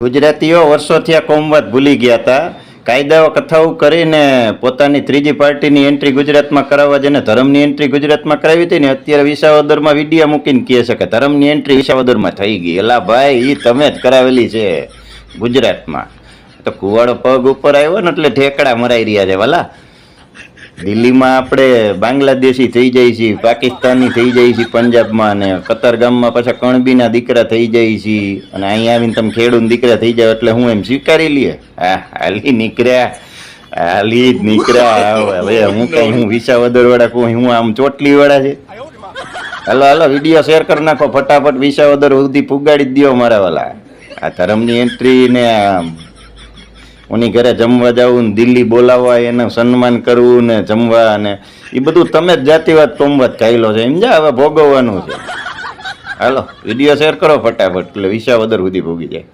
ગુજરાતીઓ વર્ષોથી આ કોમવાદ ભૂલી ગયા હતા. કાયદાઓ કથાઓ કરીને પોતાની ત્રીજી પાર્ટીની એન્ટ્રી ગુજરાતમાં કરાવવા જેને ધર્મની એન્ટ્રી ગુજરાતમાં કરાવી હતી ને અત્યારે વિસાવદરમાં વિડીયા મૂકીને કહે છે કે ધર્મની એન્ટ્રી વિસાવદરમાં થઈ ગઈ. એલા ભાઈ, એ તમે જ કરાવેલી છે ગુજરાતમાં. તો કુવાડો પગ ઉપર આવ્યો ને એટલે ઠેકડા મરાઈ રહ્યા છે. વાલા, દિલ્હીમાં આપણે બાંગ્લાદેશી થઈ જાય છે, પાકિસ્તાની થઈ જાય છે પંજાબમાં, ને કતારગામમાં પાછા કણબીના દીકરા થઈ જાય છે, અને અહીંયા આવીને તમે ખેડૂત દીકરા થઈ જાય એટલે હું એમ સ્વીકારી લઈએ? હા, હાલી નીકળ્યા, હાલી જ નીકળ્યા. હવે હું કઈ હું વિસાવદર વાળા કોઈ હું આમ ચોટલી વાળા છે? હાલો હાલો, વિડીયો શેર કરી નાખો ફટાફટ, વિસાવદર સુધી પુગાડી જ દો મારા વાલા. આ ધર્મની એન્ટ્રી ને ઉની ઘરે જમવા જવું ને દિલ્હી બોલાવવા, એને સન્માન કરવું ને જમવા, ને એ બધું તમે જ જાતિવાદ કોમવાદ ખાઈલો છે. સમજ્યા? હવે ભોગવવાનું છે. હાલો, વિડીયો શેર કરો ફટાફટ એટલે વિસાવદર સુધી ભોગી જાય.